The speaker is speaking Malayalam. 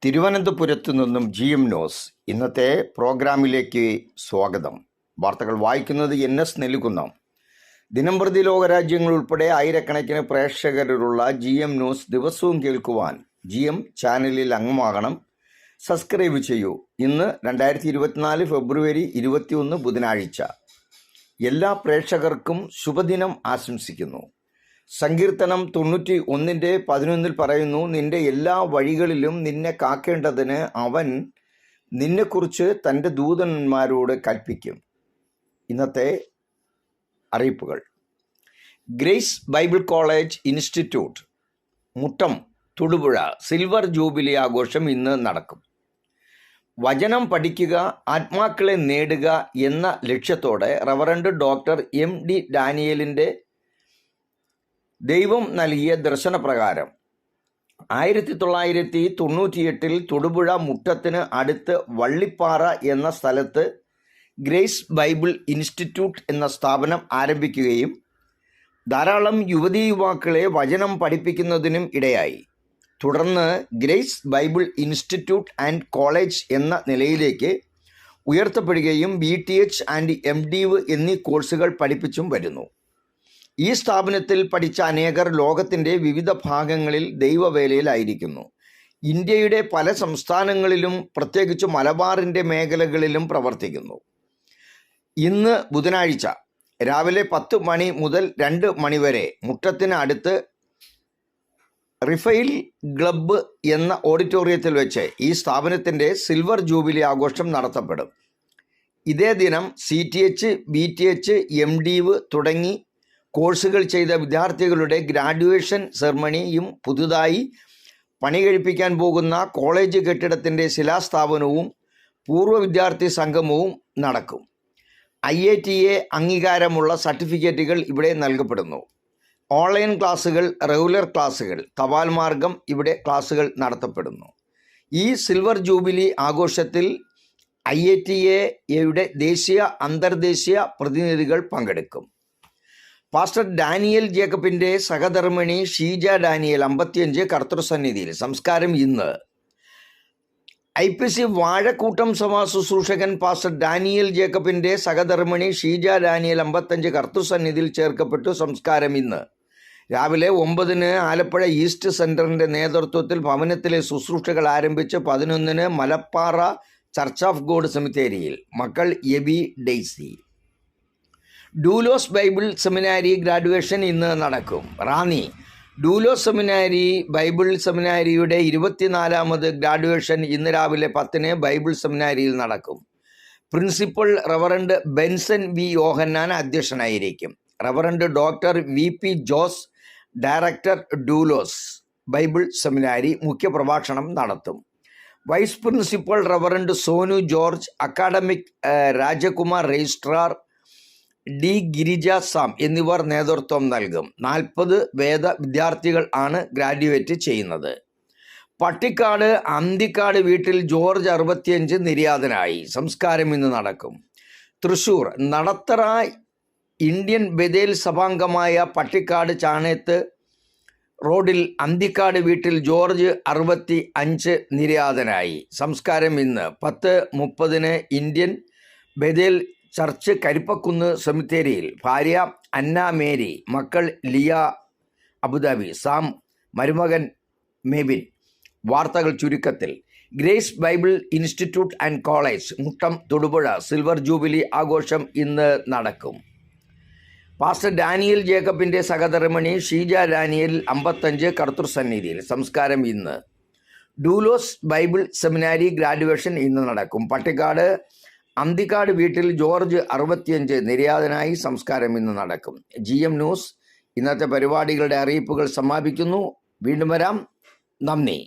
തിരുവനന്തപുരത്തു നിന്നും GM ന്യൂസ് ഇന്നത്തെ പ്രോഗ്രാമിലേക്ക് സ്വാഗതം. വാർത്തകൾ വായിക്കുന്നത് NS നെല്ലിക്കുന്നം. ദിനംപ്രതി ലോകരാജ്യങ്ങൾ ഉൾപ്പെടെ ആയിരക്കണക്കിന് പ്രേക്ഷകരുള്ള GM ന്യൂസ് ദിവസവും കേൾക്കുവാൻ GM ചാനലിൽ അംഗമാകണം. സബ്സ്ക്രൈബ് ചെയ്യൂ. ഇന്ന് 2024 ഫെബ്രുവരി 21 ബുധനാഴ്ച. എല്ലാ പ്രേക്ഷകർക്കും ശുഭദിനം ആശംസിക്കുന്നു. സങ്കീർത്തനം 91:11 പറയുന്നു, നിന്റെ എല്ലാ വഴികളിലും നിന്നെ കാക്കേണ്ടതിന് അവൻ നിന്നെക്കുറിച്ച് തൻ്റെ ദൂതന്മാരോട് കൽപ്പിക്കും. ഇന്നത്തെ അറിയിപ്പുകൾ. Grace Bible College Institute Muttom Thodupuzha silver jubilee ആഘോഷം ഇന്ന് നടക്കും. വചനം പഠിക്കുക, ആത്മാക്കളെ നേടുക എന്ന ലക്ഷ്യത്തോടെ റവറൻഡ് ഡോക്ടർ MD ഡാനിയലിൻ്റെ ദൈവം നൽകിയ ദർശനപ്രകാരം 1998 തൊടുപുഴ മുട്ടത്തിന് അടുത്ത് വള്ളിപ്പാറ എന്ന സ്ഥലത്ത് ഗ്രേസ് ബൈബിൾ ഇൻസ്റ്റിറ്റ്യൂട്ട് എന്ന സ്ഥാപനം ആരംഭിക്കുകയും ധാരാളം യുവതീ യുവാക്കളെ വചനം പഠിപ്പിക്കുന്നതിനും ഇടയായി. തുടർന്ന് grace Bible institute and college എന്ന നിലയിലേക്ക് ഉയർത്തപ്പെടുകയും BTH ആൻഡ് MDiv എന്നീ കോഴ്സുകൾ പഠിപ്പിച്ചും വരുന്നു. ഈ സ്ഥാപനത്തിൽ പഠിച്ച അനേകർ ലോകത്തിൻ്റെ വിവിധ ഭാഗങ്ങളിൽ ദൈവവേലയിലായിരിക്കുന്നു. ഇന്ത്യയുടെ പല സംസ്ഥാനങ്ങളിലും പ്രത്യേകിച്ച് മലബാറിൻ്റെ മേഖലകളിലും പ്രവർത്തിക്കുന്നു. ഇന്ന് ബുധനാഴ്ച രാവിലെ 10 മണി മുതൽ 2 മണി വരെ മുട്ടത്തിന് അടുത്ത് റിഫൈൽ ക്ലബ്ബ് എന്ന ഓഡിറ്റോറിയത്തിൽ വെച്ച് ഈ സ്ഥാപനത്തിൻ്റെ സിൽവർ ജൂബിലി ആഘോഷം നടത്തപ്പെടും. ഇതേ ദിനം CTH, BTH, MDiv തുടങ്ങി കോഴ്സുകൾ ചെയ്ത വിദ്യാർത്ഥികളുടെ ഗ്രാജുവേഷൻ സെറമണിയും പുതുതായി പണി കഴിപ്പിക്കാൻ പോകുന്ന കോളേജ് കെട്ടിടത്തിൻ്റെ ശിലാസ്ഥാപനവും പൂർവ്വ വിദ്യാർത്ഥി സംഗമവും നടക്കും. IITA അംഗീകാരമുള്ള സർട്ടിഫിക്കറ്റുകൾ ഇവിടെ നൽകപ്പെടുന്നു. ഓൺലൈൻ ക്ലാസ്സുകൾ, റെഗുലർ ക്ലാസ്സുകൾ, തപാൽ മാർഗം ഇവിടെ ക്ലാസ്സുകൾ നടത്തപ്പെടുന്നു. ഈ സിൽവർ ജൂബിലി ആഘോഷത്തിൽ IITA-യുടെ ദേശീയ അന്തർദേശീയ പ്രതിനിധികൾ പങ്കെടുക്കും. പാസ്റ്റർ ഡാനിയൽ ജേക്കബിൻ്റെ സഹധർമ്മിണി ഷീജ ഡാനിയൽ 55 കർത്തൃസന്നിധിയിൽ. സംസ്കാരം ഇന്ന്. IPC വാഴക്കൂട്ടം സഭാ ശുശ്രൂഷകൻ പാസ്റ്റർ ഡാനിയൽ ജേക്കബിൻ്റെ സഹധർമ്മിണി ഷീജ ഡാനിയൽ 55 കർത്തൃസന്നിധിയിൽ ചേർക്കപ്പെട്ടു. സംസ്കാരം ഇന്ന് രാവിലെ 9 ആലപ്പുഴ ഈസ്റ്റ് സെൻറ്ററിൻ്റെ നേതൃത്വത്തിൽ ഭവനത്തിലെ ശുശ്രൂഷകൾ ആരംഭിച്ച് 11 മലപ്പാറ ചർച്ച് ഓഫ് ഗോഡ് സെമിത്തേരിയിൽ. മക്കൾ Abi, Daisy. Doulos Bible seminary graduation ഇന്ന് നടക്കും. റാന്നി ഡൂലോസ് സെമിനാരി ബൈബിൾ സെമിനാരിയുടെ 24ാമത് ഗ്രാജുവേഷൻ ഇന്ന് രാവിലെ 10 ബൈബിൾ സെമിനാരിയിൽ നടക്കും. Principal reverend Benson V. Yohannan അധ്യക്ഷനായിരിക്കും. Reverend doctor VP Jose, director Doulos Bible seminary, മുഖ്യപ്രഭാഷണം നടത്തും. Vice principal reverend Sonu George, academic Rajkumar registrar D. Girija Sam എന്നിവർ നേതൃത്വം നൽകും. 40 വേദ വിദ്യാർത്ഥികൾ ആണ് ഗ്രാജുവേറ്റ് ചെയ്യുന്നത്. പട്ടിക്കാട് അന്തിക്കാട് വീട്ടിൽ ജോർജ് 65 നിര്യാതനായി. സംസ്കാരം ഇന്ന് നടക്കും. തൃശൂർ നടത്തറ ഇന്ത്യൻ ബദേൽ സഭാംഗമായ പട്ടിക്കാട് ചാണേത്ത് റോഡിൽ അന്തിക്കാട് വീട്ടിൽ ജോർജ് 65 നിര്യാതനായി. സംസ്കാരം ഇന്ന് 10:30 ഇന്ത്യൻ ബദേൽ ചർച്ച് കരിപ്പക്കുന്ന് സെമിത്തേരിയിൽ. ഭാര്യ അന്ന മേരി, മക്കൾ ലിയ അബുദാബി, സാം മരുമകൻ മെബിൻ. വാർത്തകൾ ചുരുക്കത്തിൽ. Grace Bible institute and college Muttom Thodupuzha silver jubilee ആഘോഷം ഇന്ന് നടക്കും. പാസ്റ്റർ ഡാനിയൽ ജേക്കബിൻ്റെ സഹധർമ്മിണി ഷീജ ഡാനിയൽ 55 കർത്തൃസന്നിധിയിൽ. സംസ്കാരം ഇന്ന്. ഡൂലോസ് ബൈബിൾ സെമിനാരി ഗ്രാജുവേഷൻ ഇന്ന് നടക്കും. പട്ടിക്കാട് അന്തിക്കാട് വീട്ടിൽ ജോർജ് 65 നിര്യാതനായി. സംസ്കാരം ഇന്ന് നടക്കും. GM ന്യൂസ് ഇന്നത്തെ പരിപാടികളുടെ അറിയിപ്പുകൾ സമാപിക്കുന്നു. വീണ്ടും വരാം. നന്ദി.